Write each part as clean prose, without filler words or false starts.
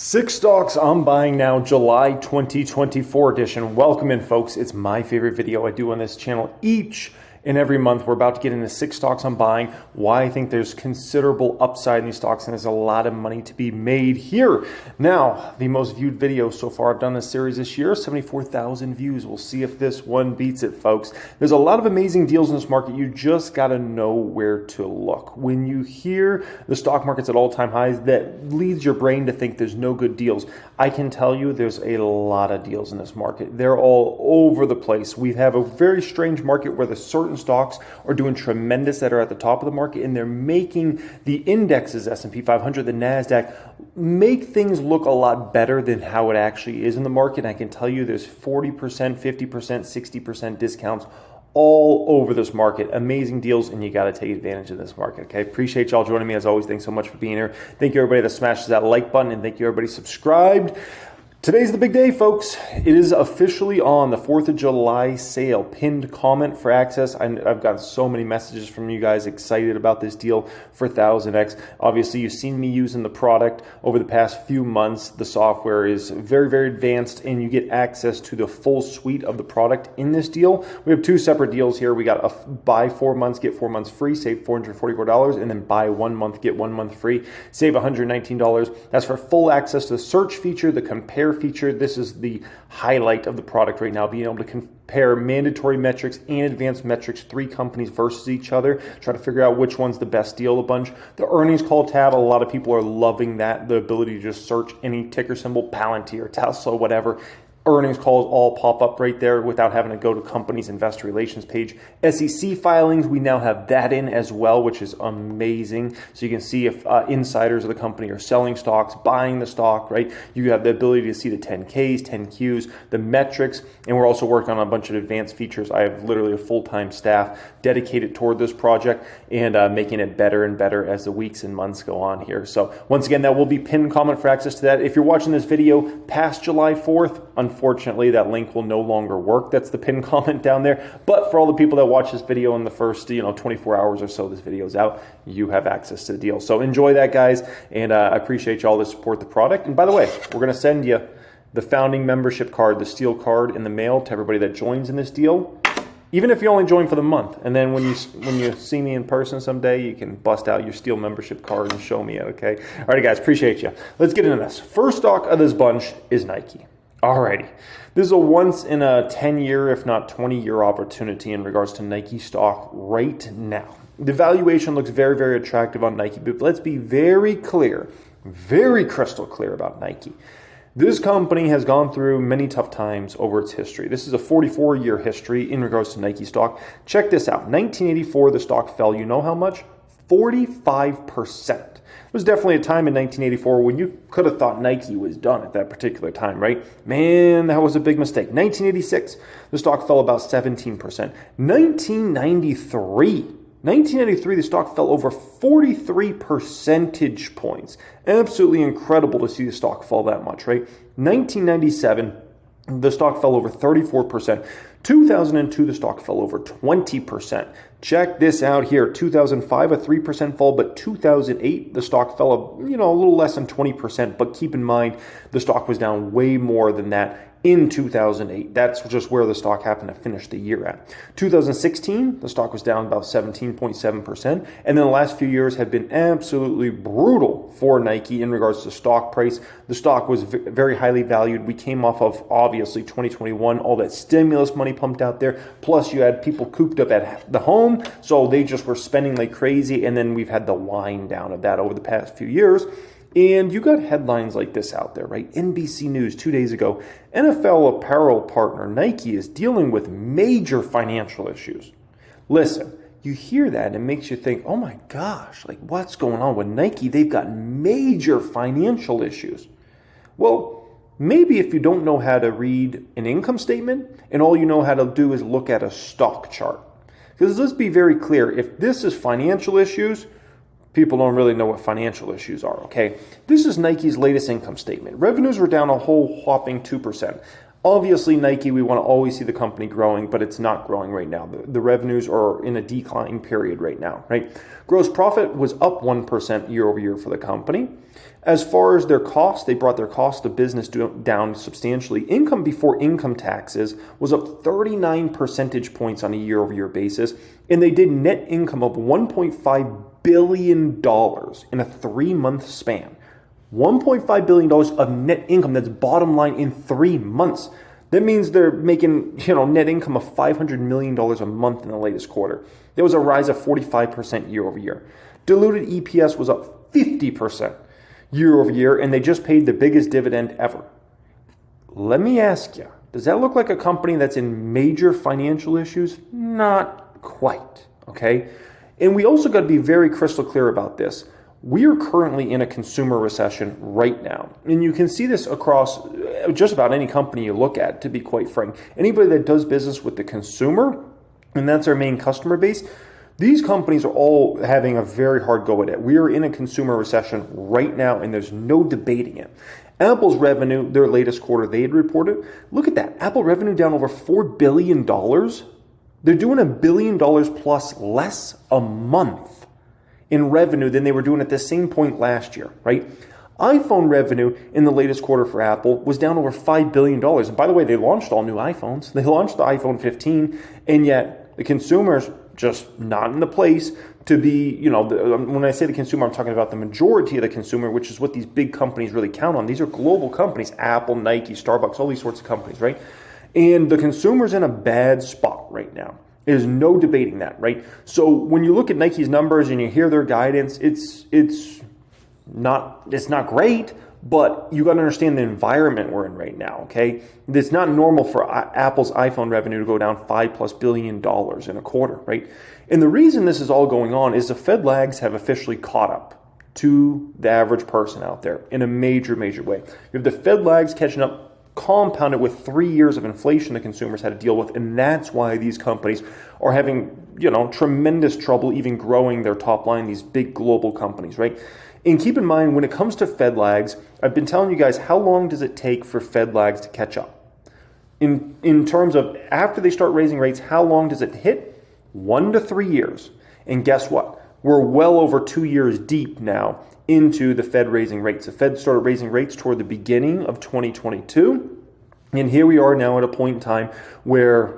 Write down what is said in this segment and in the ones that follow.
Six stocks I'm buying now, July 2024 edition. Welcome in, folks. It's my favorite video I do on this channel each and every month. We're about to get into six stocks I'm buying, why I think there's considerable upside in these stocks, and there's a lot of money to be made here. Now, the most viewed video so far I've done this series this year, 74,000 views. We'll see if this one beats it, folks. There's a lot of amazing deals in this market. You just got to know where to look. When you hear the stock market's at all-time highs, that leads your brain to think there's no good deals. I can tell you there's a lot of deals in this market. They're all over the place. We have a very strange market where the certain stocks are doing tremendous that are at the top of the market, and they're making the indexes, S&P 500, the NASDAQ, make things look a lot better than how it actually is in the market. And I can tell you there's 40%, 50%, 60% discounts all over this market. Amazing deals, and you got to take advantage of this market. Okay, appreciate y'all joining me as always. Thanks so much for being here. Thank you everybody that smashes that like button, and thank you everybody subscribed. Today's the big day, folks. It is officially on, the 4th of July sale. Pinned comment for access. I've gotten so many messages from you guys excited about this deal for 1000X. Obviously, you've seen me using the product over the past few months. The software is very, very advanced, and you get access to the full suite of the product in this deal. We have two separate deals here. We got a buy 4 months, get 4 months free, save $444, and then buy 1 month, get 1 month free, save $119. That's for full access to the search feature, the compare feature. This is the highlight of the product right now, being able to compare mandatory metrics and advanced metrics, 3 companies versus each other, try to figure out which one's the best deal a bunch. The earnings call tab, a lot of people are loving that, the ability to just search any ticker symbol, Palantir, Tesla, whatever. Earnings calls all pop up right there without having to go to company's investor relations page. SEC filings, we now have that in as well, which is amazing. So you can see if insiders of the company are selling stocks, buying the stock, right? You have the ability to see the 10Ks, 10Qs, the metrics, and we're also working on a bunch of advanced features. I have literally a full-time staff dedicated toward this project and making it better and better as the weeks and months go on here. So once again, that will be pinned comment for access to that. If you're watching this video past July 4th, unfortunately, that link will no longer work. That's the pinned comment down there. But for all the people that watch this video in the first 24 hours or so this video is out, you have access to the deal. So enjoy that, guys, and I appreciate y'all to support the product. And by the way, we're going to send you the founding membership card, the steel card, in the mail to everybody that joins in this deal, even if you only join for the month. And then when you see me in person someday, you can bust out your steel membership card and show me it, okay? All right, guys, appreciate you. Let's get into this. First stock of this bunch is Nike. Alrighty, this is a once in a 10-year, if not 20-year opportunity in regards to Nike stock right now. The valuation looks very, very attractive on Nike, but let's be very clear, very crystal clear about Nike. This company has gone through many tough times over its history. This is a 44-year history in regards to Nike stock. Check this out. 1984, the stock fell, you know how much? 45%. It was definitely a time in 1984 when you could have thought Nike was done at that particular time, right? Man, that was a big mistake. 1986, the stock fell about 17%. 1993, the stock fell over 43 percentage points. Absolutely incredible to see the stock fall that much, right? 1997, the stock fell over 34%. 2002, the stock fell over 20%. Check this out here. 2005, a 3% fall, but 2008, the stock fell a little less than 20%. But keep in mind, the stock was down way more than that in 2008. That's just where the stock happened to finish the year at. 2016, the stock was down about 17.7%. And then the last few years have been absolutely brutal for Nike in regards to stock price. The stock was very highly valued. We came off of, obviously, 2021, all that stimulus money pumped out there. Plus, you had people cooped up at the home, so they just were spending like crazy. And then we've had the wind down of that over the past few years. And you got headlines like this out there, right? NBC News 2 days ago, NFL apparel partner Nike is dealing with major financial issues. Listen, you hear that and it makes you think, oh my gosh, like what's going on with Nike? They've got major financial issues. Well, maybe if you don't know how to read an income statement and all you know how to do is look at a stock chart. Because let's be very clear, if this is financial issues, people don't really know what financial issues are, okay? This is Nike's latest income statement. Revenues were down a whole whopping 2%. Obviously, Nike, we want to always see the company growing, but it's not growing right now. The revenues are in a decline period right now, right? Gross profit was up 1% year over year for the company. As far as their cost, they brought their cost of business down substantially. Income before income taxes was up 39 percentage points on a year-over-year basis, and they did net income of $1.5 billion in a 3-month span. $1.5 billion of net income, that's bottom line, in 3 months. That means they're making, net income of $500 million a month in the latest quarter. There was a rise of 45% year over year. Diluted EPS was up 50% year over year, and they just paid the biggest dividend ever. Let me ask you, does that look like a company that's in major financial issues? Not quite, okay? And we also got to be very crystal clear about this. We are currently in a consumer recession right now. And you can see this across just about any company you look at, to be quite frank. Anybody that does business with the consumer, and that's our main customer base, these companies are all having a very hard go at it. We are in a consumer recession right now, and there's no debating it. Apple's revenue, their latest quarter they had reported, look at that. Apple revenue down over $4 billion. They're doing $1 billion plus less a month in revenue than they were doing at the same point last year, right? iPhone revenue in the latest quarter for Apple was down over $5 billion. And by the way, they launched all new iPhones. They launched the iPhone 15, and yet the consumers just not in the place to be, when I say the consumer, I'm talking about the majority of the consumer, which is what these big companies really count on. These are global companies, Apple, Nike, Starbucks, all these sorts of companies, right? And the consumer's in a bad spot right now. There's no debating that, right? So when you look at Nike's numbers and you hear their guidance, it's not great, but you got to understand the environment we're in right now, okay? It's not normal for Apple's iPhone revenue to go down $5+ billion in a quarter, right? And the reason this is all going on is the Fed lags have officially caught up to the average person out there in a major, major way. You have the Fed lags catching up, compounded with 3 years of inflation the consumers had to deal with, and that's why these companies are having, tremendous trouble even growing their top line, these big global companies, right? And keep in mind, when it comes to Fed lags, I've been telling you guys, how long does it take for Fed lags to catch up? In terms of after they start raising rates, how long does it hit? 1 to 3 years. And guess what? We're well over 2 years deep now into the Fed raising rates. The Fed started raising rates toward the beginning of 2022. And here we are now at a point in time where,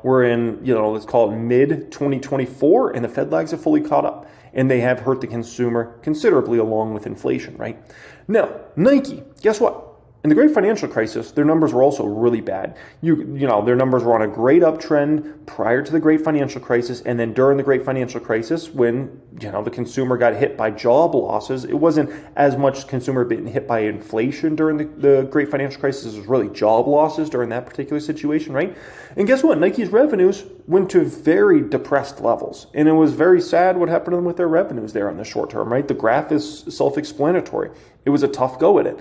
we're in, let's call it mid-2024, and the Fed lags have fully caught up. And they have hurt the consumer considerably along with inflation, right? Now, Nike, guess what? In the great financial crisis, their numbers were also really bad. Their numbers were on a great uptrend prior to the great financial crisis, and then during the great financial crisis, when the consumer got hit by job losses, it wasn't as much consumer being hit by inflation during the great financial crisis. It was really job losses during that particular situation, right? And guess what? Nike's revenues went to very depressed levels, and it was very sad what happened to them with their revenues there in the short term, right? The graph is self-explanatory. It was a tough go at it.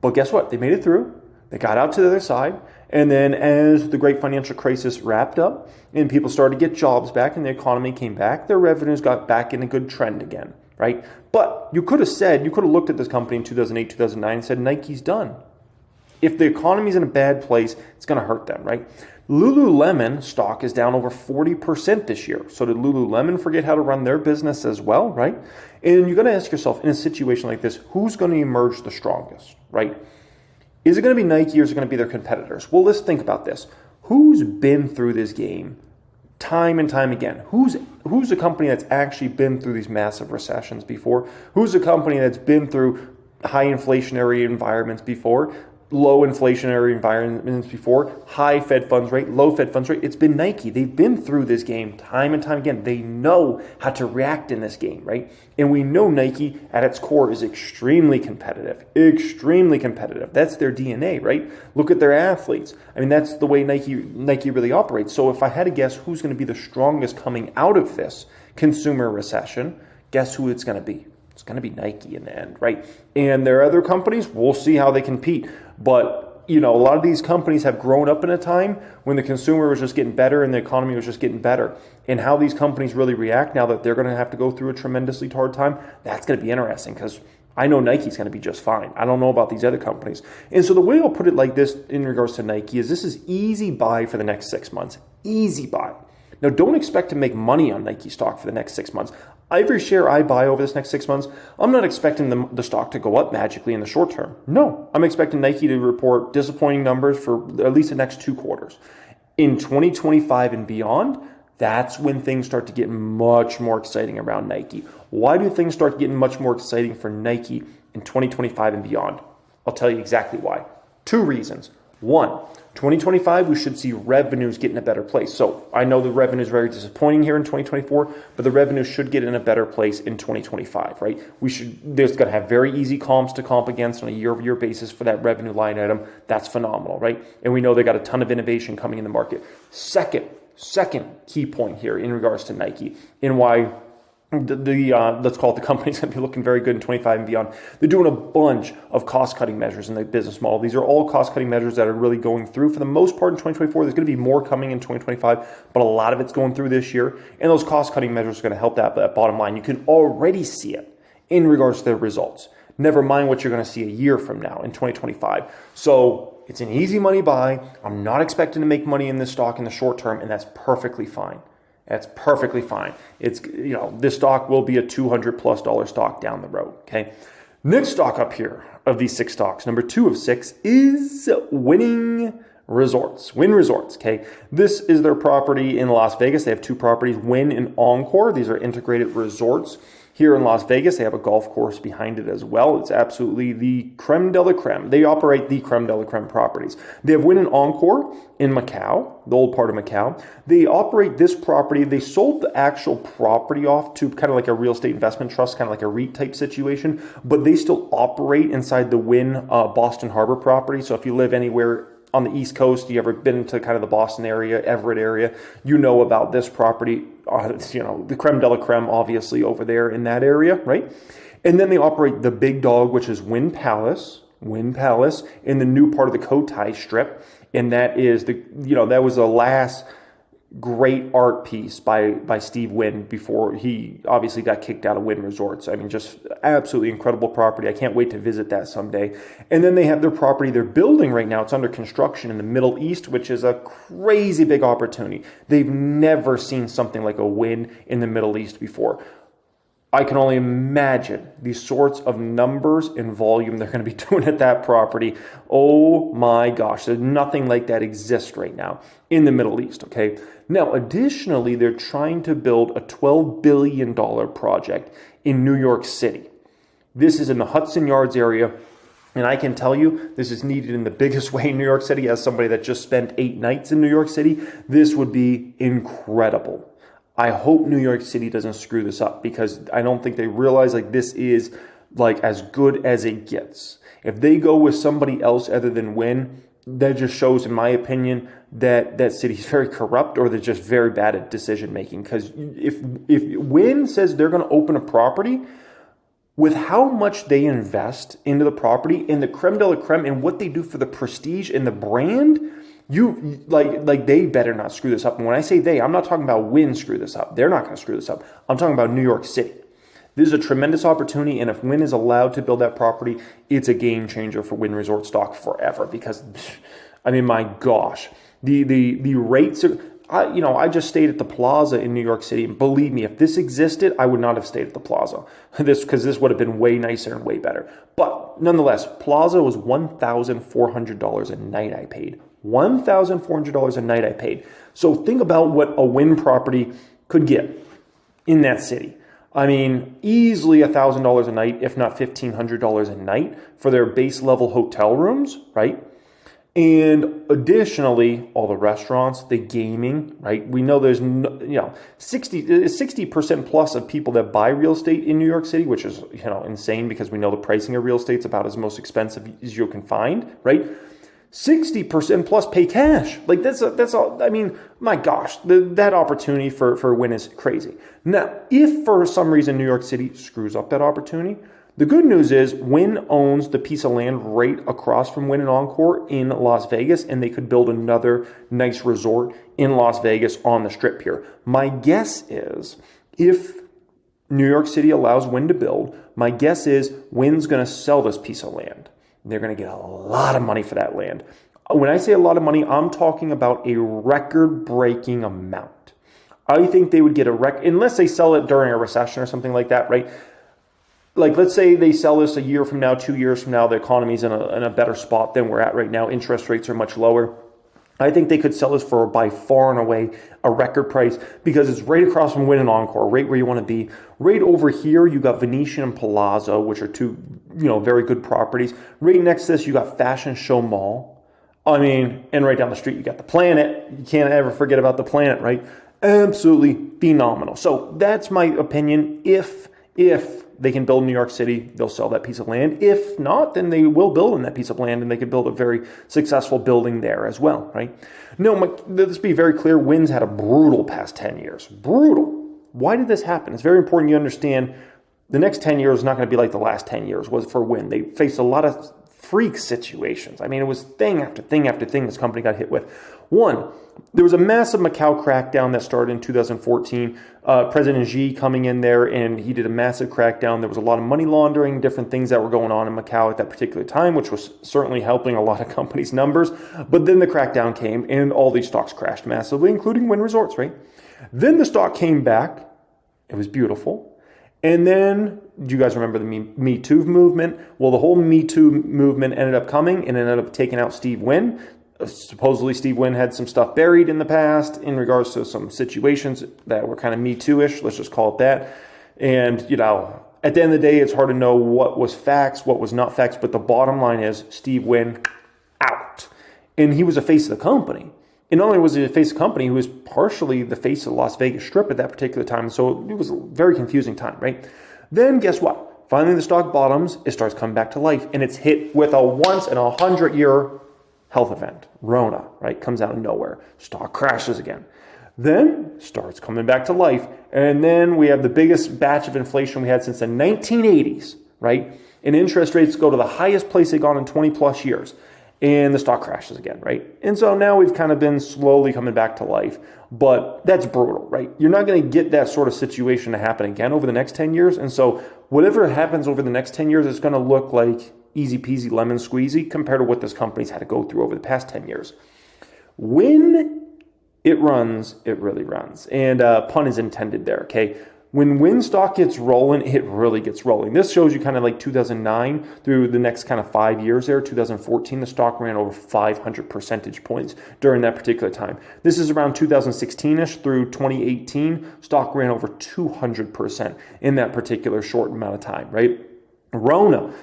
But guess what? They made it through. They got out to the other side. And then as the great financial crisis wrapped up and people started to get jobs back and the economy came back, their revenues got back in a good trend again, right? But you could have looked at this company in 2008, 2009 and said, Nike's done. If the economy's in a bad place, it's going to hurt them, right? Lululemon stock is down over 40% this year. So did Lululemon forget how to run their business as well, right? And you got to ask yourself, in a situation like this, who's going to emerge the strongest, right? Is it going to be Nike or is it going to be their competitors? Well, let's think about this. Who's been through this game time and time again? Who's a company that's actually been through these massive recessions before? Who's a company that's been through high inflationary environments before? Low inflationary environments before, high Fed funds rate, low Fed funds rate. It's been Nike. They've been through this game time and time again. They know how to react in this game, right? And we know Nike at its core is extremely competitive, extremely competitive. That's their DNA, right? Look at their athletes. I mean, that's the way Nike really operates. So if I had to guess who's going to be the strongest coming out of this consumer recession, guess who it's going to be? It's going to be Nike in the end, right? And there are other companies, we'll see how they compete. But, a lot of these companies have grown up in a time when the consumer was just getting better and the economy was just getting better. And how these companies really react now that they're going to have to go through a tremendously hard time, that's going to be interesting because I know Nike's going to be just fine. I don't know about these other companies. And so the way I'll put it like this in regards to Nike is this is easy buy for the next 6 months. Easy buy. Now, don't expect to make money on Nike stock for the next 6 months. Every share I buy over this next 6 months, I'm not expecting the stock to go up magically in the short term. No, I'm expecting Nike to report disappointing numbers for at least the next 2 quarters. In 2025 and beyond, that's when things start to get much more exciting around Nike. Why do things start getting much more exciting for Nike in 2025 and beyond? I'll tell you exactly why. 2 reasons. 1, 2025, we should see revenues get in a better place. So I know the revenue is very disappointing here in 2024, but the revenue should get in a better place in 2025, right? There's going to have very easy comps to comp against on a year-over-year basis for that revenue line item. That's phenomenal, right? And we know they got a ton of innovation coming in the market. Second key point here in regards to Nike and why let's call it the company's going to be looking very good in 25 and beyond. They're doing a bunch of cost-cutting measures in the business model. These are all cost-cutting measures that are really going through. For the most part in 2024, there's going to be more coming in 2025, but a lot of it's going through this year. And those cost-cutting measures are going to help that bottom line. You can already see it in regards to their results. Never mind what you're going to see a year from now in 2025. So it's an easy money buy. I'm not expecting to make money in this stock in the short term, and that's perfectly fine. That's perfectly fine. It's, this stock will be a $200+ stock down the road, okay? Next stock up here of these 6 stocks, number 2 of 6 is WYNN Resorts. WYNN Resorts, okay? This is their property in Las Vegas. They have 2 properties, WYNN and Encore. These are integrated resorts. Here in Las Vegas, they have a golf course behind it as well. It's absolutely the creme de la creme. They operate the creme de la creme properties. They have WYNN and Encore in Macau, the old part of Macau. They operate this property. They sold the actual property off to kind of like a real estate investment trust, kind of like a REIT type situation, but they still operate inside the WYNN Boston Harbor property. So if you live anywhere on the East Coast, you ever been to kind of the Boston area, Everett area, you know about this property, the creme de la creme, obviously, over there in that area, right? And then they operate the big dog, which is WYNN Palace, in the new part of the Cotai Strip. And that is that was the last great art piece by Steve Wynn before he obviously got kicked out of WYNN Resorts. I mean, just absolutely incredible property. I can't wait to visit that someday. And then they have their property they're building right now. It's under construction in the Middle East, which is a crazy big opportunity. They've never seen something like a WYNN in the Middle East before. I can only imagine the sorts of numbers and volume they're going to be doing at that property. Oh my gosh, there's nothing like that exists right now in the Middle East, okay? Now, additionally, they're trying to build a $12 billion project in New York City. This is in the Hudson Yards area, and I can tell you this is needed in the biggest way in New York City. As somebody that just spent 8 nights in New York City, this would be incredible. I hope New York City doesn't screw this up because I don't think they realize this is as good as it gets. If they go with somebody else other than WYNN, that just shows, in my opinion, that that city is very corrupt or they're just very bad at decision making. Because if WYNN says they're going to open a property, with how much they invest into the property and the creme de la creme and what they do for the prestige and the brand, they better not screw this up. And when I say they, I'm not talking about WYNN screw this up. They're not going to screw this up. I'm talking about New York City. This is a tremendous opportunity, and if WYNN is allowed to build that property, it's a game changer for WYNN Resort stock forever. Because, I mean, my gosh, the rates are. I just stayed at the Plaza in New York City, and believe me, if this existed, I would not have stayed at the Plaza. Because this would have been way nicer and way better. But nonetheless, Plaza was $1,400 a night I paid. $1,400 a night I paid. So think about what a WYNN property could get in that city. I mean, easily $1,000 a night, if not $1,500 a night for their base level hotel rooms, right? And additionally, all the restaurants, the gaming, right? We know there's 60% plus of people that buy real estate in New York City, which is insane because we know the pricing of real estate's about as most expensive as you can find, right? 60% plus pay cash. That's all. I mean, my gosh, that opportunity for WYNN is crazy. Now, if for some reason New York City screws up that opportunity, the good news is WYNN owns the piece of land right across from WYNN and Encore in Las Vegas, and they could build another nice resort in Las Vegas on the Strip here. My guess is if New York City allows WYNN to build, my guess is WYNN's going to sell this piece of land. They're going to get a lot of money for that land. When I say a lot of money, I'm talking about a record-breaking amount. I think they would get unless they sell it during a recession or something like that, right? Like, let's say they sell this a year from now, 2 years from now, the economy's in a better spot than we're at right now. Interest rates are much lower. I think they could sell this for by far and away a record price because it's right across from Wynn and Encore, right where you want to be. Right over here, you got Venetian and Palazzo, which are two, very good properties. Right next to this, you got Fashion Show Mall. I mean, and right down the street, you got the Planet. You can't ever forget about the Planet, right? Absolutely phenomenal. So that's my opinion. If they can build in New York City, they'll sell that piece of land. If not, then they will build in that piece of land and they could build a very successful building there as well, right? No, let's be very clear. WYNN's had a brutal past 10 years. Brutal. Why did this happen? It's very important you understand the next 10 years is not going to be like the last 10 years was for WYNN. They faced a lot of freak situations. I mean, it was thing after thing after thing this company got hit with. One, there was a massive Macau crackdown that started in 2014. President Xi coming in there, and he did a massive crackdown. There was a lot of money laundering, different things that were going on in Macau at that particular time, which was certainly helping a lot of companies' numbers. But then the crackdown came, and all these stocks crashed massively, including WYNN Resorts, right? Then the stock came back. It was beautiful. And then, do you guys remember the Me Too movement? Well, the whole Me Too movement ended up coming and ended up taking out Steve Wynn. Supposedly, Steve Wynn had some stuff buried in the past in regards to some situations that were kind of Me Too-ish, let's just call it that. And, at the end of the day, it's hard to know what was facts, what was not facts, but the bottom line is Steve Wynn out. And he was the face of the company. And not only was he the face of the company, he was partially the face of the Las Vegas Strip at that particular time. So it was a very confusing time, right? Then guess what? Finally, the stock bottoms. It starts coming back to life. And it's hit with a once-in-a-100-year health event. Rona, right? Comes out of nowhere. Stock crashes again. Then starts coming back to life. And then we have the biggest batch of inflation we had since the 1980s, right? And interest rates go to the highest place they've gone in 20 plus years. And the stock crashes again, right? And so now we've kind of been slowly coming back to life. But that's brutal, right? You're not going to get that sort of situation to happen again over the next 10 years. And so whatever happens over the next 10 years is going to look like easy peasy lemon squeezy compared to what this company's had to go through over the past 10 years. When it runs, it really runs. And pun is intended there, okay? When WYNN stock gets rolling, it really gets rolling. This shows you kind of like 2009 through the next kind of 5 years there. 2014, the stock ran over 500 percentage points during that particular time. This is around 2016-ish through 2018. Stock ran over 200% in that particular short amount of time, right? Rona,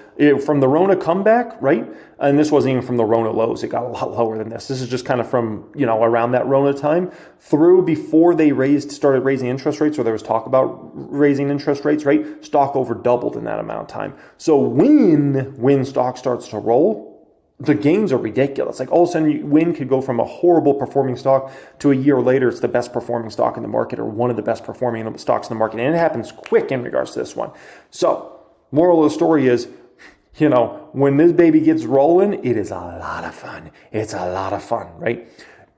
from the Rona comeback, right? And this wasn't even from the Rona lows. It got a lot lower than this. This is just kind of from, around that Rona time through before they started raising interest rates, or there was talk about raising interest rates, right? Stock over doubled in that amount of time. So when stock starts to roll, the gains are ridiculous. Like all of a sudden, WYNN could go from a horrible performing stock to a year later, it's the best performing stock in the market or one of the best performing stocks in the market. And it happens quick in regards to this one. So moral of the story is, when this baby gets rolling, it is a lot of fun. It's a lot of fun, right?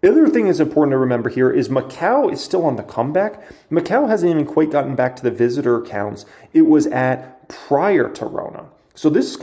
The other thing that's important to remember here is Macau is still on the comeback. Macau hasn't even quite gotten back to the visitor counts it was at prior to Rona. So this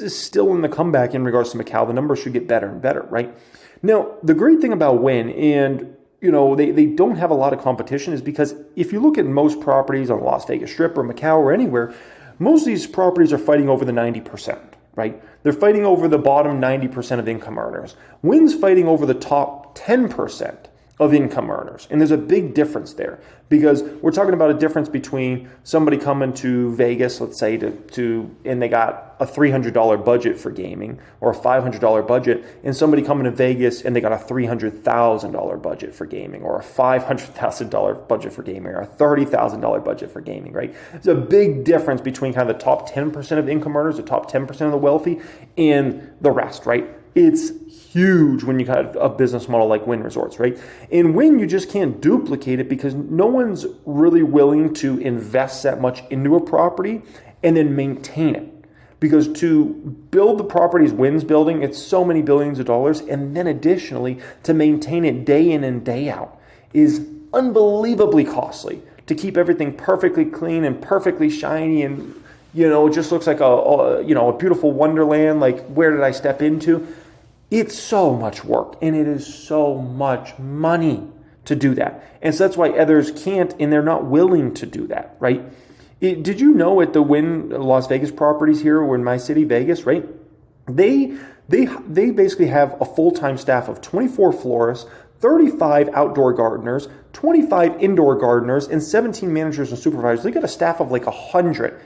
is still in the comeback in regards to Macau. The numbers should get better and better, right? Now, the great thing about WYNN, and they don't have a lot of competition, is because if you look at most properties on the Las Vegas Strip or Macau or anywhere, most of these properties are fighting over the 90%, right? They're fighting over the bottom 90% of income earners. WYNN's fighting over the top 10% of income earners. And there's a big difference there because we're talking about a difference between somebody coming to Vegas, let's say, and they got a $300 budget for gaming or a $500 budget, and somebody coming to Vegas and they got a $300,000 budget for gaming or a $500,000 budget for gaming or a $30,000 budget for gaming, right? There's a big difference between kind of the top 10% of income earners, the top 10% of the wealthy, and the rest, right? It's huge when you got a business model like WYNN Resorts, right? In WYNN, you just can't duplicate it because no one's really willing to invest that much into a property and then maintain it. Because to build the properties WYNN's building, it's so many billions of dollars, and then additionally, to maintain it day in and day out is unbelievably costly. To keep everything perfectly clean and perfectly shiny and, it just looks like a beautiful wonderland, like where did I step into? It's so much work, and it is so much money to do that. And so that's why others can't, and they're not willing to do that, right? Did you know at the WYNN Las Vegas properties here, or in my city, Vegas, right? They basically have a full-time staff of 24 florists, 35 outdoor gardeners, 25 indoor gardeners, and 17 managers and supervisors. They got a staff of like 100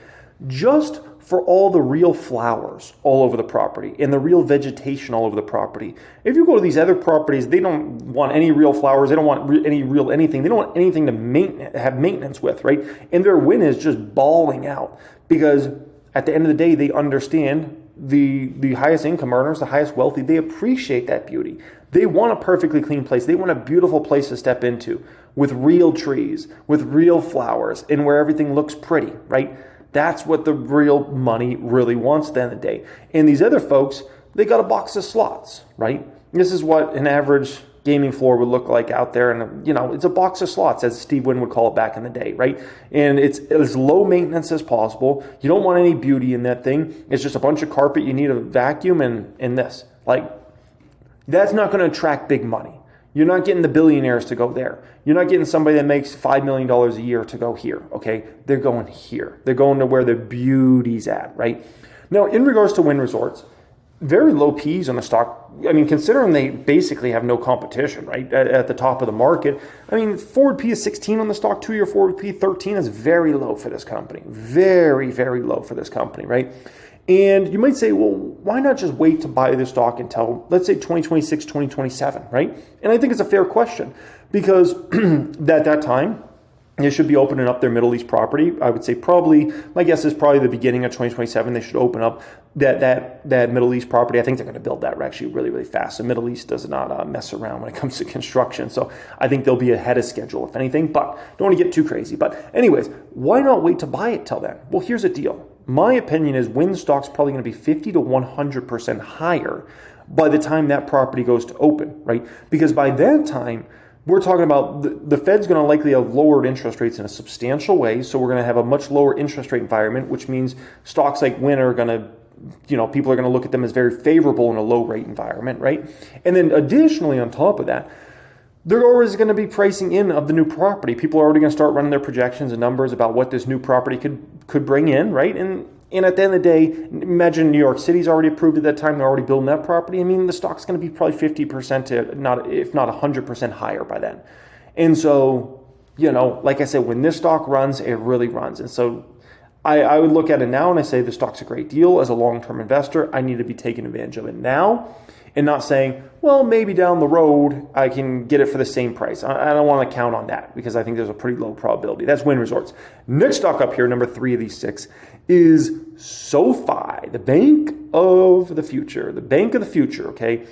just for all the real flowers all over the property and the real vegetation all over the property. If you go to these other properties, they don't want any real flowers. They don't want any real anything. They don't want anything to have maintenance with, right? And their WYNN is just bawling out because at the end of the day, they understand the highest income earners, the highest wealthy, they appreciate that beauty. They want a perfectly clean place. They want a beautiful place to step into with real trees, with real flowers, and where everything looks pretty, right? That's what the real money really wants at the end of the day. And these other folks, they got a box of slots, right? This is what an average gaming floor would look like out there. And, it's a box of slots, as Steve Wynn would call it back in the day, right? And it's as low maintenance as possible. You don't want any beauty in that thing. It's just a bunch of carpet. You need a vacuum and this. Like, that's not going to attract big money. You're not getting the billionaires to go there. You're not getting somebody that makes $5 million a year to go here, okay? They're going here. They're going to where the beauty's at, right? Now, in regards to WYNN Resorts, very low P's on the stock. I mean, considering they basically have no competition, right, at the top of the market. I mean, forward P is 16 on the stock, 2-year forward P 13 is very low for this company. Very, very low for this company, right? And you might say, well, why not just wait to buy the stock until, let's say, 2026, 2027, right? And I think it's a fair question because at that time, they should be opening up their Middle East property. I would say probably, my guess is probably the beginning of 2027, they should open up that Middle East property. I think they're going to build that actually really, really fast. The Middle East does not mess around when it comes to construction. So I think they'll be ahead of schedule, if anything, but don't want to get too crazy. But anyways, why not wait to buy it till then? Well, here's the deal. My opinion is WYNN stock's probably going to be 50 to 100% higher by the time that property goes to open, right? Because by that time, we're talking about the Fed's going to likely have lowered interest rates in a substantial way. So we're going to have a much lower interest rate environment, which means stocks like WYNN are going to, people are going to look at them as very favorable in a low rate environment, right? And then additionally, on top of that, they're always going to be pricing in of the new property. People are already going to start running their projections and numbers about what this new property could bring in, right? And at the end of the day, imagine New York City's already approved at that time. They're already building that property. I mean, the stock's going to be probably 50% to not, if not 100% higher by then. And so, like I said, when this stock runs, it really runs. And so I would look at it now and I say the stock's a great deal. As a long-term investor, I need to be taking advantage of it now and not saying, well, maybe down the road I can get it for the same price. I don't want to count on that because I think there's a pretty low probability. That's WYNN Resorts. Next stock up here, number 3 of these 6, is SOFI, the bank of the future. The bank of the future, okay?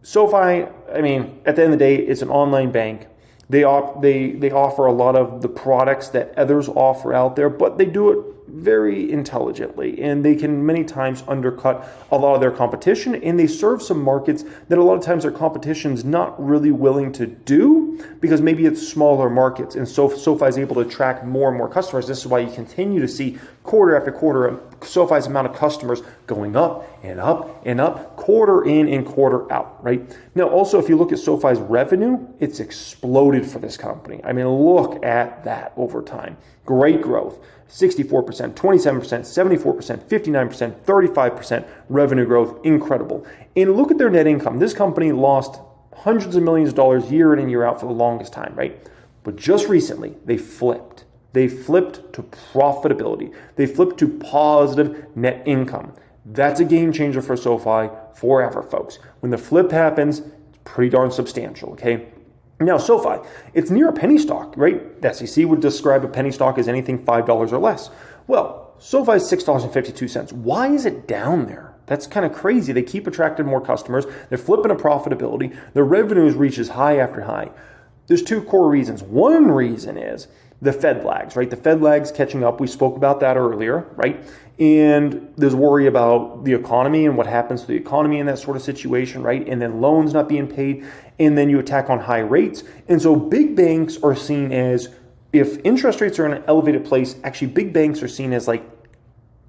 SOFI, I mean, at the end of the day, it's an online bank. They offer a lot of the products that others offer out there, but they do it very intelligently, and they can many times undercut a lot of their competition, and they serve some markets that a lot of times their competition's not really willing to do because maybe it's smaller markets, and so SOFI is able to attract more and more customers. This is why you continue to see quarter after quarter SOFI's amount of customers going up and up and up, quarter in and quarter out, right? Now, also, if you look at SOFI's revenue, it's exploded for this company. I mean, look at that over time. Great growth. 64%, 27%, 74%, 59%, 35% revenue growth. Incredible. And look at their net income. This company lost hundreds of millions of dollars year in and year out for the longest time, right? But just recently, they flipped. They flipped to profitability. They flipped to positive net income. That's a game changer for SOFI forever, folks. When the flip happens, it's pretty darn substantial, okay? Now, SOFI, it's near a penny stock, right? The SEC would describe a penny stock as anything $5 or less. Well, SOFI is $6.52. Why is it down there? That's kind of crazy. They keep attracting more customers. They're flipping to profitability. Their revenues reaches high after high. There's 2 core reasons. One reason is the Fed lags, right? The Fed lags catching up. We spoke about that earlier, right? And there's worry about the economy and what happens to the economy in that sort of situation, right? And then loans not being paid, and then you attack on high rates. And so big banks are seen as, if interest rates are in an elevated place, actually big banks are seen as like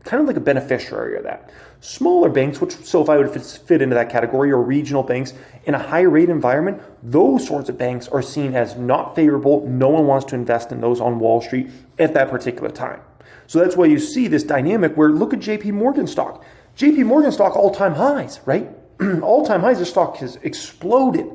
kind of like a beneficiary of that. Smaller banks, which SoFi would fit into that category, or regional banks in a high rate environment, those sorts of banks are seen as not favorable. No one wants to invest in those on Wall Street at that particular time. So that's why you see this dynamic where look at JP Morgan stock. JP Morgan stock all-time highs, right? All-time highs, the stock has exploded.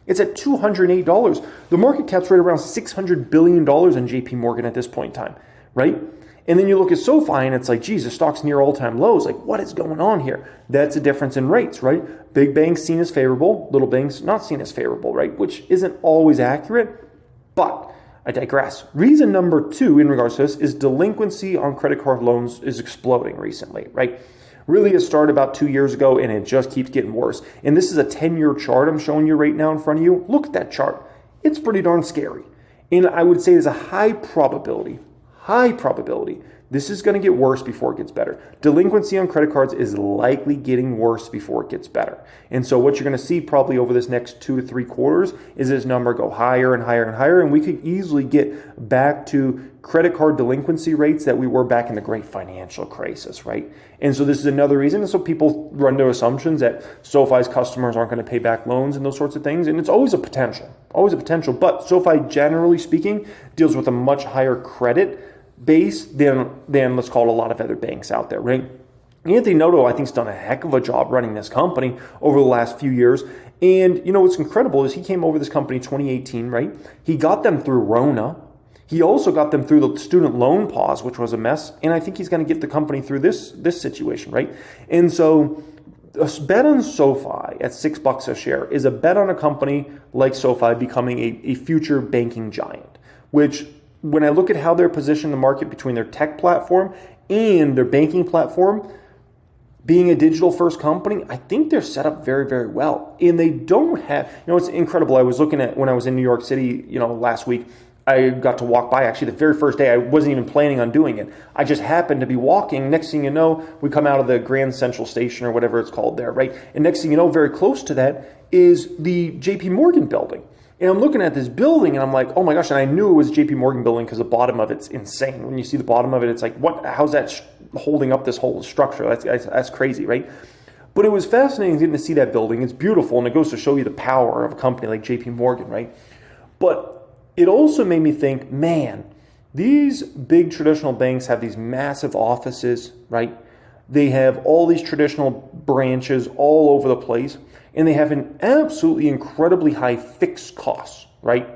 It's at $208. The market cap's right around $600 billion in JP Morgan at this point in time, right? And then you look at SoFi and it's like, geez, the stock's near all-time lows. Like, what is going on here? That's a difference in rates, right? Big banks seen as favorable, little banks not seen as favorable, right? Which isn't always accurate, but I digress. Reason number 2 in regards to this is delinquency on credit card loans is exploding recently, right? Really, it started about 2 years ago and it just keeps getting worse. And this is a 10-year chart I'm showing you right now in front of you. Look at that chart. It's pretty darn scary. And I would say there's a high probability, this is going to get worse before it gets better. Delinquency on credit cards is likely getting worse before it gets better. And so what you're going to see probably over this next 2 to 3 quarters is this number go higher and higher and higher. And we could easily get back to credit card delinquency rates that we were back in the great financial crisis, right? And so this is another reason. And so people run to assumptions that SoFi's customers aren't going to pay back loans and those sorts of things. And it's always a potential. But SoFi, generally speaking, deals with a much higher credit base than let's call it a lot of other banks out there, right? Anthony Noto, I think, has done a heck of a job running this company over the last few years. And, you know, what's incredible is he came over this company in 2018, right? He got them through Rona. He also got them through the student loan pause, which was a mess. And I think he's going to get the company through this situation, right? And so a bet on SoFi at $6 a share is a bet on a company like SoFi becoming a future banking giant, which when I look at how they're positioned in the market between their tech platform and their banking platform, being a digital first company, I think they're set up very, very well. And they don't have, you know, it's incredible. I was looking at when I was in New York City, you know, last week, I got to walk by actually the very first day. I wasn't even planning on doing it. I just happened to be walking. Next thing you know, we come out of the Grand Central Station or whatever it's called there, right? And next thing you know, very close to that is the JP Morgan building. And I'm looking at this building and I'm like, oh my gosh, and I knew it was JP Morgan building because the bottom of it's insane. When you see the bottom of it, it's like, what? How's that holding up this whole structure? That's crazy, right? But it was fascinating getting to see that building. It's beautiful, and it goes to show you the power of a company like JP Morgan, right? But it also made me think, man, these big traditional banks have these massive offices, right? They have all these traditional branches all over the place. And they have an absolutely incredibly high fixed cost, right?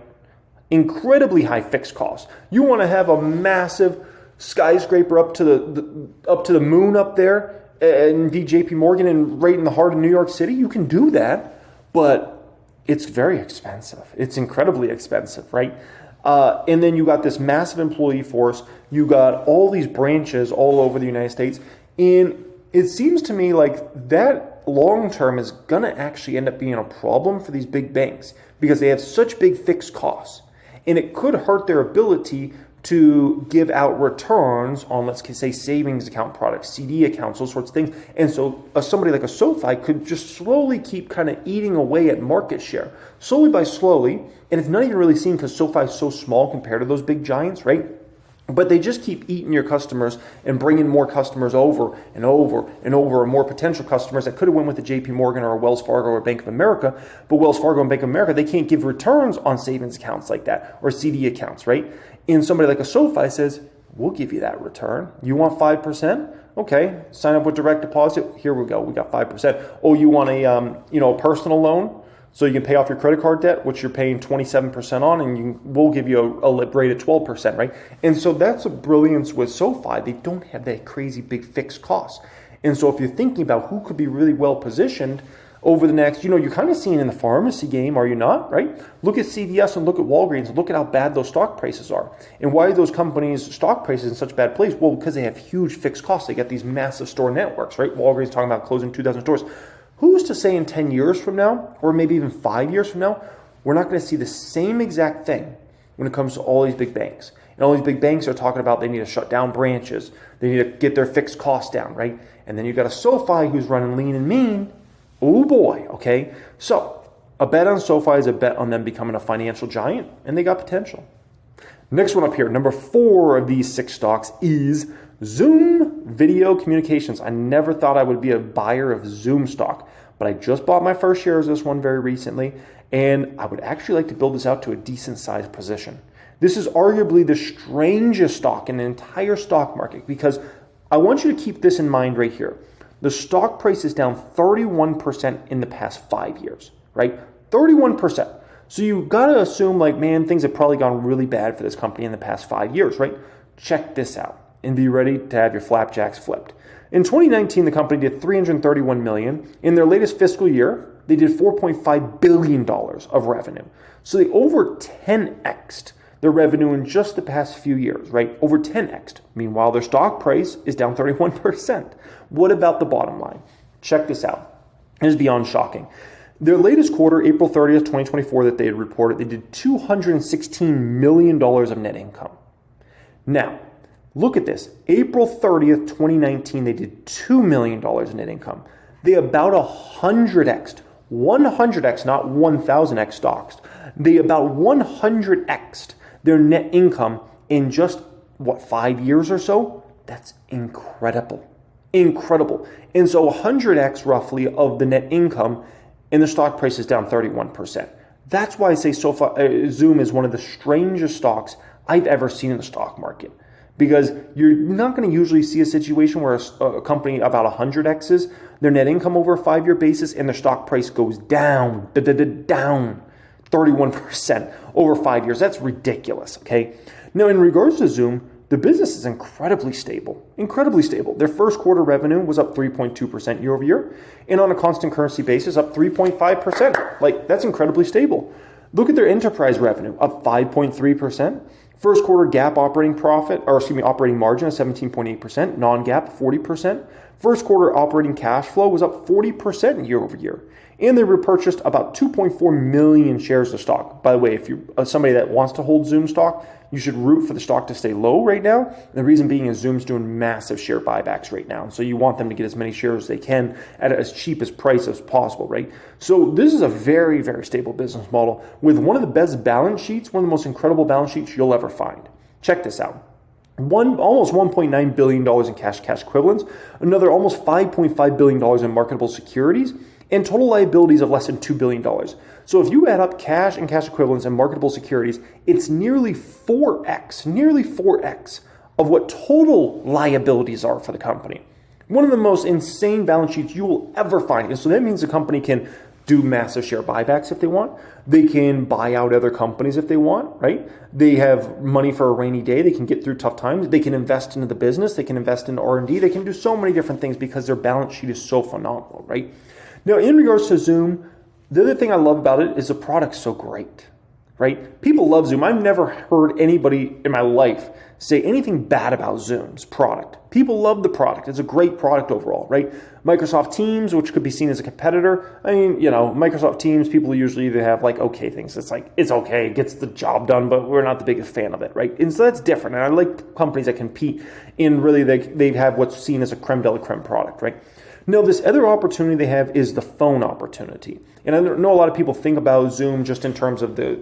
Incredibly high fixed cost. You want to have a massive skyscraper up to the moon up there and be JP Morgan and right in the heart of New York City? You can do that, but it's very expensive. It's incredibly expensive, right? And then you got this massive employee force. You got all these branches all over the United States. And it seems to me like that long term is going to actually end up being a problem for these big banks because they have such big fixed costs. And it could hurt their ability to give out returns on, let's say, savings account products, CD accounts, those sorts of things. And so somebody like a SoFi could just slowly keep kind of eating away at market share, slowly by slowly. And it's not even really seen because SoFi is so small compared to those big giants, right? But they just keep eating your customers and bringing more customers over and over and over, and more potential customers that could have went with a JP Morgan or a Wells Fargo or Bank of America. But Wells Fargo and Bank of America, they can't give returns on savings accounts like that or CD accounts, right? And somebody like a SoFi says, we'll give you that return. You want 5%? Okay, sign up with direct deposit. Here we go. We got 5%. Oh, you want a personal loan? So you can pay off your credit card debt, which you're paying 27% on, and we'll give you a rate at 12%, right? And so that's a brilliance with SoFi. They don't have that crazy big fixed cost. And so if you're thinking about who could be really well positioned over the next, you're kind of seeing in the pharmacy game, are you not, right? Look at CVS and look at Walgreens and look at how bad those stock prices are. And why are those companies' stock prices in such bad place? Well, because they have huge fixed costs. They got these massive store networks, right? Walgreens talking about closing 2,000 stores. Who's to say in 10 years from now, or maybe even 5 years from now, we're not going to see the same exact thing when it comes to all these big banks. And all these big banks are talking about they need to shut down branches. They need to get their fixed costs down, right? And then you've got a SoFi who's running lean and mean. Oh boy, okay? So a bet on SoFi is a bet on them becoming a financial giant, and they got potential. Next one up here, number 4 of these 6 stocks is Zoom video communications. I never thought I would be a buyer of Zoom stock, but I just bought my first shares of this one very recently, and I would actually like to build this out to a decent sized position. This is arguably the strangest stock in the entire stock market, because I want you to keep this in mind right here. The stock price is down 31% in the past 5 years, right? 31%. So you got to assume, like, man, things have probably gone really bad for this company in the past 5 years, right? Check this out and be ready to have your flapjacks flipped. In 2019, the company did $331 million. In their latest fiscal year, they did $4.5 billion of revenue. So they over 10x'd their revenue in just the past few years, right? Over 10x'd. Meanwhile, their stock price is down 31%. What about the bottom line? Check this out. It is beyond shocking. Their latest quarter, April 30th, 2024, that they had reported, they did $216 million of net income. Now, look at this. April 30th, 2019, they did $2 million in net income. They about 100x'd, 100x, not 1000x stocks. They about 100x'd their net income in just, 5 years or so? That's incredible. Incredible. And so 100x roughly of the net income, and the stock price is down 31%. That's why I say Zoom is one of the strangest stocks I've ever seen in the stock market. Because you're not going to usually see a situation where a company about 100x's their net income over a 5-year basis and their stock price goes down 31% over 5 years. That's ridiculous, okay? Now, in regards to Zoom, the business is incredibly stable, incredibly stable. Their first quarter revenue was up 3.2% year over year, and on a constant currency basis, up 3.5%. Like, that's incredibly stable. Look at their enterprise revenue, up 5.3%. First quarter GAAP operating margin of 17.8%, non-GAAP 40%. First quarter operating cash flow was up 40% year over year. And they repurchased about 2.4 million shares of stock. By the way, if you're somebody that wants to hold Zoom stock, you should root for the stock to stay low right now. The reason being is Zoom's doing massive share buybacks right now. So you want them to get as many shares as they can at as cheap as price as possible, right? So this is a very, very stable business model with one of the best balance sheets, one of the most incredible balance sheets you'll ever find. Check this out. Almost $1.9 billion in cash equivalents, another almost $5.5 billion in marketable securities, and total liabilities of less than $2 billion. So if you add up cash and cash equivalents and marketable securities, it's nearly 4x of what total liabilities are for the company. One of the most insane balance sheets you will ever find. And so that means the company can do massive share buybacks if they want. They can buy out other companies if they want, right? They have money for a rainy day. They can get through tough times. They can invest into the business. They can invest in R&D. They can do so many different things because their balance sheet is so phenomenal, right? Now, in regards to Zoom, the other thing I love about it is the product's so great, right? People love Zoom. I've never heard anybody in my life say anything bad about Zoom's product. People love the product. It's a great product overall, right? Microsoft Teams, which could be seen as a competitor. I mean, Microsoft Teams, people usually either have like okay things. It's like, it's okay, it gets the job done, but we're not the biggest fan of it, right? And so that's different. And I like companies that compete in really, they have what's seen as a creme de la creme product, right? Now, this other opportunity they have is the phone opportunity. And I know a lot of people think about Zoom just in terms of the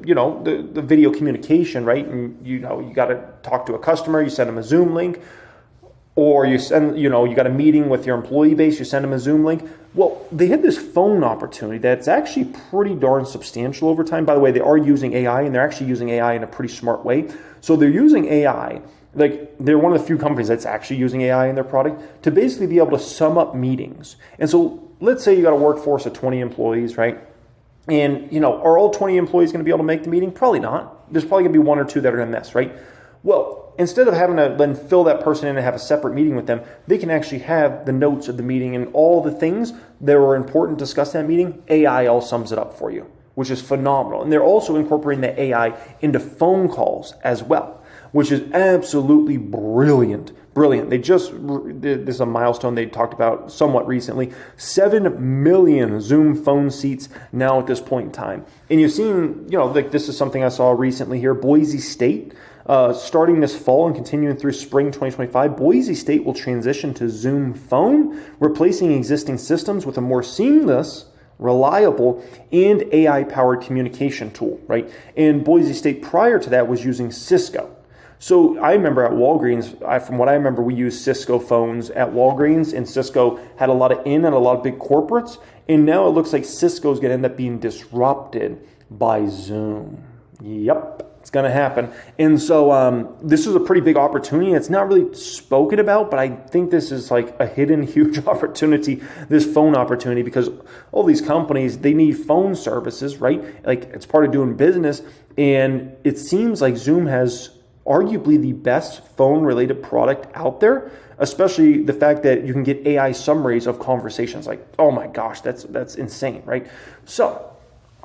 video communication, right? And you got to talk to a customer, you send them a Zoom link, or you got a meeting with your employee base, you send them a Zoom link. Well, they had this phone opportunity that's actually pretty darn substantial over time. By the way, they are using AI, and they're actually using AI in a pretty smart way. So they're using AI. Like, they're one of the few companies that's actually using AI in their product to basically be able to sum up meetings. And so let's say you got a workforce of 20 employees, right? And, are all 20 employees going to be able to make the meeting? Probably not. There's probably going to be one or two that are going to miss, right? Well, instead of having to then fill that person in and have a separate meeting with them, they can actually have the notes of the meeting and all the things that were important to discuss in that meeting. AI all sums it up for you, which is phenomenal. And they're also incorporating the AI into phone calls as well, which is absolutely brilliant. Brilliant. this is a milestone they talked about somewhat recently. 7 million Zoom phone seats now at this point in time. And you've seen, this is something I saw recently here. Boise State, starting this fall and continuing through spring 2025, Boise State will transition to Zoom Phone, replacing existing systems with a more seamless, reliable, and AI-powered communication tool, right? And Boise State prior to that was using Cisco. So I remember at Walgreens, from what I remember, we used Cisco phones at Walgreens, and Cisco had a lot of and a lot of big corporates. And now it looks like Cisco is going to end up being disrupted by Zoom. Yep. It's going to happen. And so this is a pretty big opportunity. It's not really spoken about, but I think this is like a hidden huge opportunity, this phone opportunity, because all these companies, they need phone services, right? Like it's part of doing business. And it seems like Zoom has arguably the best phone related product out there, especially the fact that you can get AI summaries of conversations. Like, oh my gosh, that's insane, right? So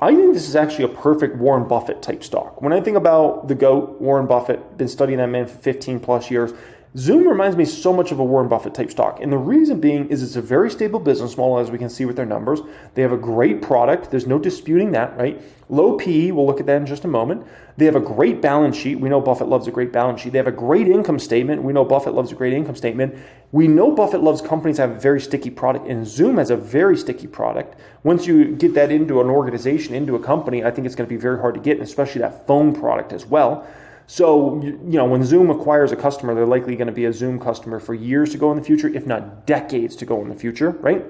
I think this is actually a perfect Warren Buffett type stock. When I think about the GOAT, Warren Buffett, been studying that man for 15 plus years, Zoom reminds me so much of a Warren Buffett type stock. And the reason being is it's a very stable business model, as we can see with their numbers. They have a great product. There's no disputing that, right? Low PE, we'll look at that in just a moment. They have a great balance sheet. We know Buffett loves a great balance sheet. They have a great income statement. We know Buffett loves a great income statement. We know Buffett loves companies that have a very sticky product, and Zoom has a very sticky product. Once you get that into an organization, into a company, I think it's going to be very hard to get, and especially that phone product as well. So, when Zoom acquires a customer, they're likely going to be a Zoom customer for years to go in the future, if not decades to go in the future, right?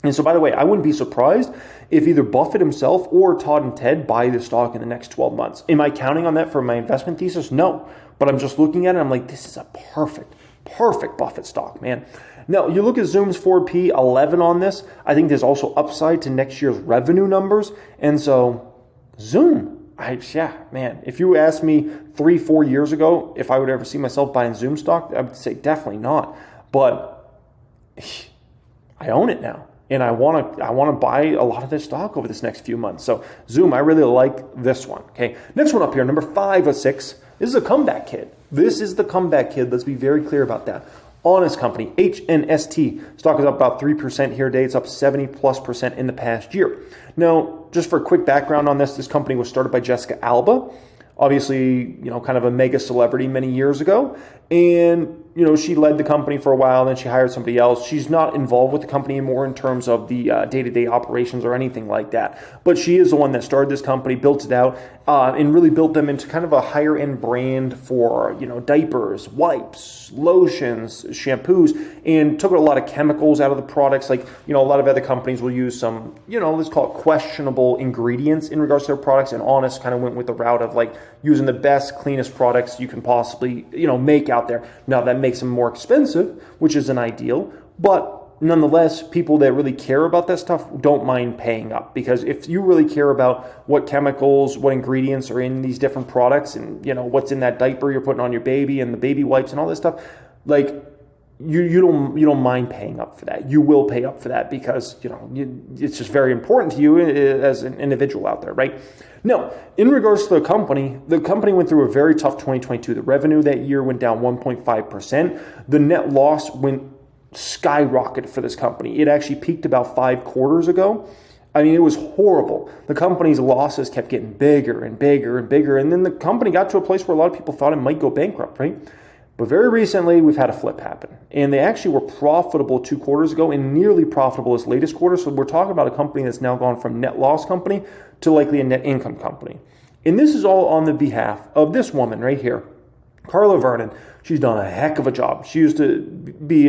And so, by the way, I wouldn't be surprised if either Buffett himself or Todd and Ted buy the stock in the next 12 months. Am I counting on that for my investment thesis? No. But I'm just looking at it, I'm like, this is a perfect Buffett stock, man. Now, you look at Zoom's 4P, 11 on this. I think there's also upside to next year's revenue numbers. And so, Zoom. If you asked me 3-4 years ago if I would ever see myself buying Zoom stock, I would say definitely not. But I own it now, and I want to buy a lot of this stock over this next few months. So Zoom, I really like this one. Okay, next one up here, number 5 of 6. This is a comeback kid. This is the comeback kid. Let's be very clear about that. Honest Company, HNST. Stock is up about 3% here today. It's up 70+% in the past year. Now, just for a quick background on this company was started by Jessica Alba. Obviously, kind of a mega celebrity many years ago. And, she led the company for a while, then she hired somebody else. She's not involved with the company anymore in terms of the day-to-day operations or anything like that. But she is the one that started this company, built it out, and really built them into kind of a higher-end brand for, diapers, wipes, lotions, shampoos, and took a lot of chemicals out of the products. Like, a lot of other companies will use some, let's call it questionable ingredients in regards to their products, and Honest kind of went with the route of like using the best, cleanest products you can possibly, make out there. Now, that makes them more expensive, which isn't ideal, but nonetheless, people that really care about that stuff don't mind paying up, because if you really care about what chemicals, what ingredients are in these different products, and what's in that diaper you're putting on your baby and the baby wipes and all this stuff, like you don't mind paying up for that. You will pay up for that because it's just very important to you as an individual out there, right? Now, in regards to the company went through a very tough 2022. The revenue that year went down 1.5%. The net loss went skyrocketed for this company. It actually peaked about 5 quarters ago. I mean, it was horrible. The company's losses kept getting bigger and bigger and bigger. And then the company got to a place where a lot of people thought it might go bankrupt, right? But very recently, we've had a flip happen. And they actually were profitable 2 quarters ago and nearly profitable this latest quarter. So we're talking about a company that's now gone from net loss company to likely a net income company. And this is all on the behalf of this woman right here, Carla Vernon. She's done a heck of a job. She used to be,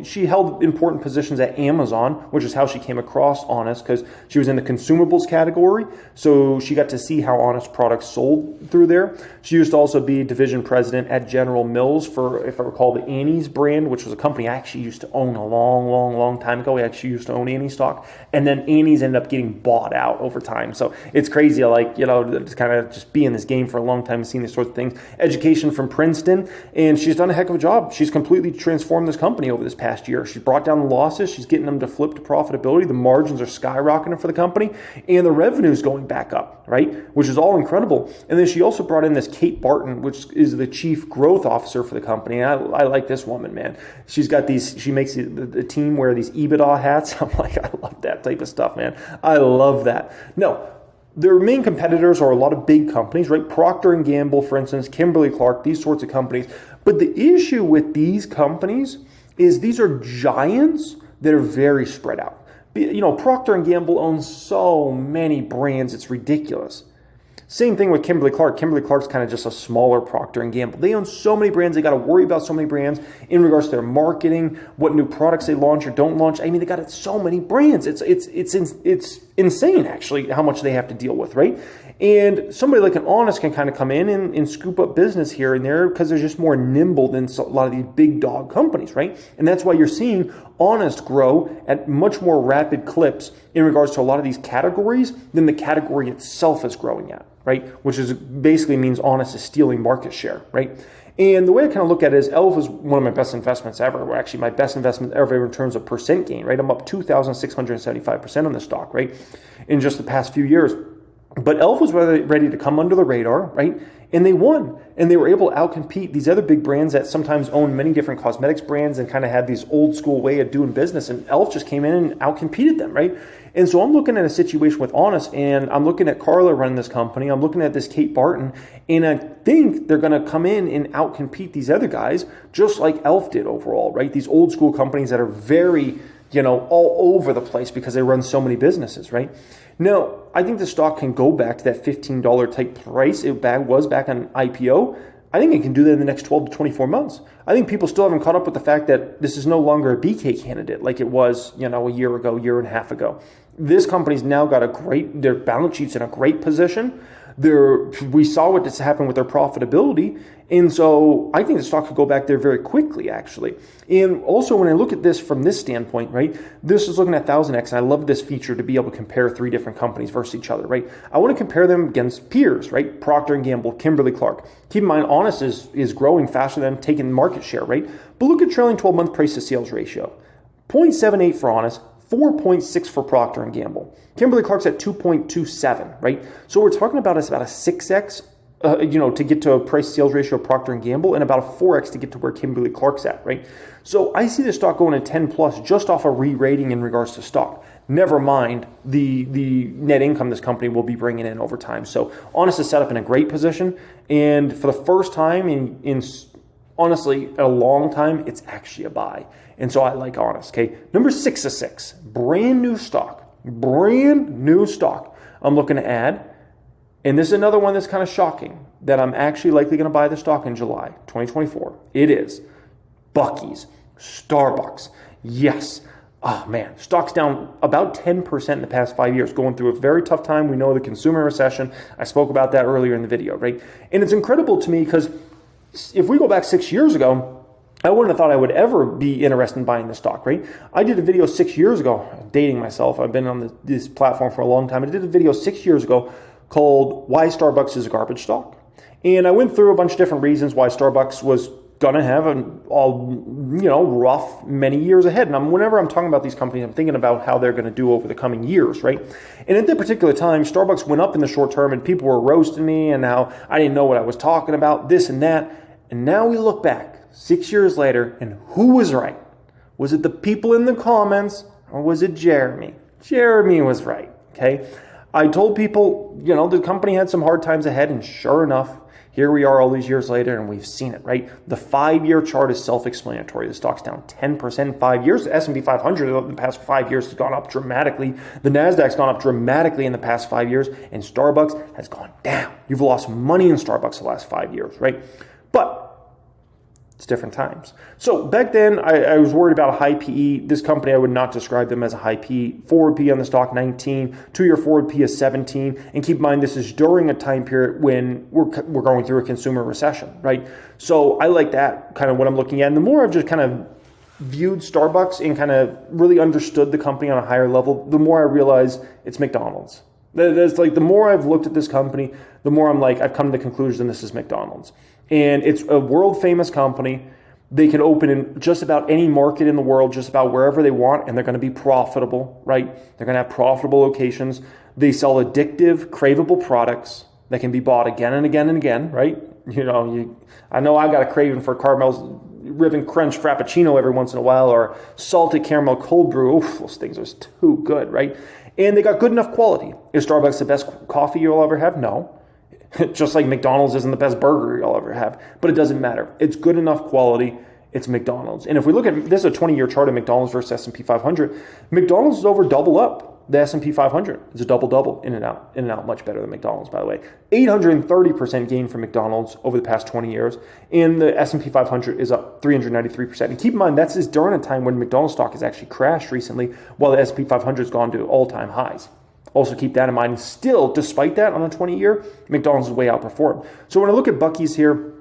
she held important positions at Amazon, which is how she came across Honest, because she was in the consumables category. So she got to see how Honest products sold through there. She used to also be division president at General Mills for, if I recall, the Annie's brand, which was a company I actually used to own a long time ago. We actually used to own Annie's stock. And then Annie's ended up getting bought out over time. So it's crazy, to kind of just be in this game for a long time and seeing these sorts of things. Education from Princeton. And she's done a heck of a job. She's completely transformed this company over this past year. She's brought down the losses. She's getting them to flip to profitability. The margins are skyrocketing for the company. And the revenue is going back up, right? Which is all incredible. And then she also brought in this Kate Barton, which is the chief growth officer for the company. And I like this woman, man. She's got she makes the team wear these EBITDA hats. I'm like, I love that type of stuff, man. I love that. No. Their main competitors are a lot of big companies, right? Procter & Gamble, for instance, Kimberly-Clark, these sorts of companies. But the issue with these companies is these are giants that are very spread out. Procter & Gamble owns so many brands, it's ridiculous. Same thing with Kimberly-Clark. Kimberly-Clark's kind of just a smaller Procter & Gamble. They own so many brands. They got to worry about so many brands in regards to their marketing, what new products they launch or don't launch. I mean, they got so many brands. It's insane, actually, how much they have to deal with, right? And somebody like an Honest can kind of come in and scoop up business here and there because they're just more nimble than a lot of these big dog companies, right? And that's why you're seeing Honest grow at much more rapid clips in regards to a lot of these categories than the category itself is growing at, right? Which is basically means Honest is stealing market share, right? And the way I kind of look at it is e.l.f. is one of my best investments ever. Well, actually, my best investment ever in terms of percent gain, right? I'm up 2,675% on the stock, right? In just the past few years. But e.l.f. was ready to come under the radar, right? And they won. And they were able to outcompete these other big brands that sometimes own many different cosmetics brands and kind of had these old school way of doing business. And e.l.f. just came in and outcompeted them, right? And so I'm looking at a situation with Honest, and I'm looking at Carla running this company. I'm looking at this Kate Barton, and I think they're going to come in and outcompete these other guys, just like e.l.f. did overall, right? These old school companies that are very, all over the place because they run so many businesses, right? Now, I think the stock can go back to that $15 type price it was back on IPO. I think it can do that in the next 12 to 24 months. I think people still haven't caught up with the fact that this is no longer a BK candidate like it was, a year ago, year and a half ago. This company's now got their balance sheet's in a great position. We saw what just happened with their profitability. And so I think the stock could go back there very quickly, actually. And also when I look at this from this standpoint, right, this is looking at 1000X, and I love this feature to be able to compare three different companies versus each other, right? I want to compare them against peers, right? Procter & Gamble, Kimberly-Clark. Keep in mind, Honest is growing faster than taking market share, right? But look at trailing 12-month price to sales ratio. 0.78 for Honest, 4.6 for Procter & Gamble. Kimberly-Clark's at 2.27, right? So we're talking about about a 6X, to get to a price sales ratio of Procter & Gamble, and about a 4X to get to where Kimberly-Clark's at, right? So I see the stock going to 10 plus just off a re-rating in regards to stock. Never mind the net income this company will be bringing in over time. So Honest is set up in a great position, and for the first time in honestly a long time, it's actually a buy. And so I like Honest, okay? Number 6 of 6, brand new stock. I'm looking to add. And this is another one that's kind of shocking that I'm actually likely going to buy the stock in July 2024. It is Buc-ee's, Starbucks. Yes. Oh, man. Stock's down about 10% in the past 5 years, going through a very tough time. We know the consumer recession. I spoke about that earlier in the video, right? And it's incredible to me because if we go back 6 years ago, I wouldn't have thought I would ever be interested in buying this stock, right? I did a video 6 years ago, dating myself. I've been on this platform for a long time. I did a video 6 years ago called Why Starbucks is a Garbage Stock. And I went through a bunch of different reasons why Starbucks was going to have rough many years ahead. And whenever I'm talking about these companies, I'm thinking about how they're going to do over the coming years, right? And at that particular time, Starbucks went up in the short term and people were roasting me and how I didn't know what I was talking about, this and that. And now we look back 6 years later, and who was right? Was it the people in the comments or was it Jeremy? Jeremy was right, okay? I told people, the company had some hard times ahead, and sure enough, here we are all these years later, and we've seen it, right? The 5-year chart is self-explanatory. The stock's down 10% in 5 years. The S&P 500 in the past 5 years has gone up dramatically. The NASDAQ's gone up dramatically in the past 5 years, and Starbucks has gone down. You've lost money in Starbucks the last 5 years, right? But it's different times. So back then, I was worried about a high PE. This company, I would not describe them as a high PE. Forward PE on the stock, 19. 2-year forward PE is 17. And keep in mind, this is during a time period when we're going through a consumer recession, right? So I like that, kind of what I'm looking at. And the more I've just kind of viewed Starbucks and kind of really understood the company on a higher level, the more I realize it's McDonald's. That's like the more I've looked at this company, the more I'm like, I've come to the conclusion this is McDonald's. And it's a world famous company. They can open in just about any market in the world, just about wherever they want, and they're going to be profitable, right? They're going to have profitable locations. They sell addictive, craveable products that can be bought again and again and again, right? I know I got a craving for Carmel's Ribbon Crunch Frappuccino every once in a while, or salted caramel cold brew. Oof, those things are too good, right? And they got good enough quality. Is Starbucks the best coffee you'll ever have? No. Just like McDonald's isn't the best burger you'll ever have. But it doesn't matter. It's good enough quality. It's McDonald's. And if we look at this is a 20-year chart of McDonald's versus S&P 500, McDonald's is over double up. The S&P 500 is a double-double, in and out, much better than McDonald's, by the way. 830% gain for McDonald's over the past 20 years, and the S&P 500 is up 393%. And keep in mind, that's just during a time when McDonald's stock has actually crashed recently, while the S&P 500 has gone to all-time highs. Also keep that in mind. Still, despite that, on a 20-year, McDonald's is way outperformed. So when I look at Buc-ee's here,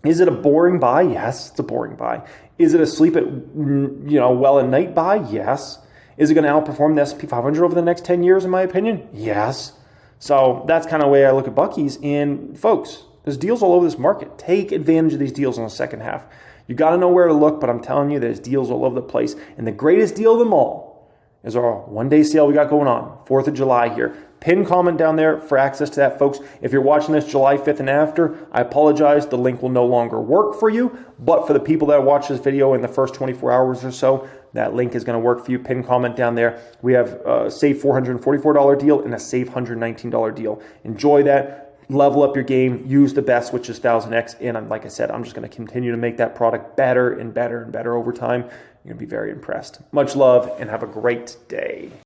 is it a boring buy? Yes, it's a boring buy. Is it a sleep at, well at night buy? Yes. Is it going to outperform the S&P 500 over the next 10 years, in my opinion? Yes. So that's kind of the way I look at Buc-ee's. And folks, there's deals all over this market. Take advantage of these deals in the second half. You got to know where to look, but I'm telling you, there's deals all over the place. And the greatest deal of them all is our one-day sale we got going on, 4th of July here. Pin comment down there for access to that, folks. If you're watching this July 5th and after, I apologize. The link will no longer work for you. But for the people that watch this video in the first 24 hours or so, that link is going to work for you. Pin comment down there. We have a save $444 deal and a save $119 deal. Enjoy that. Level up your game. Use the best, which is 1000X. And like I said, I'm just going to continue to make that product better and better and better over time. You're going to be very impressed. Much love and have a great day.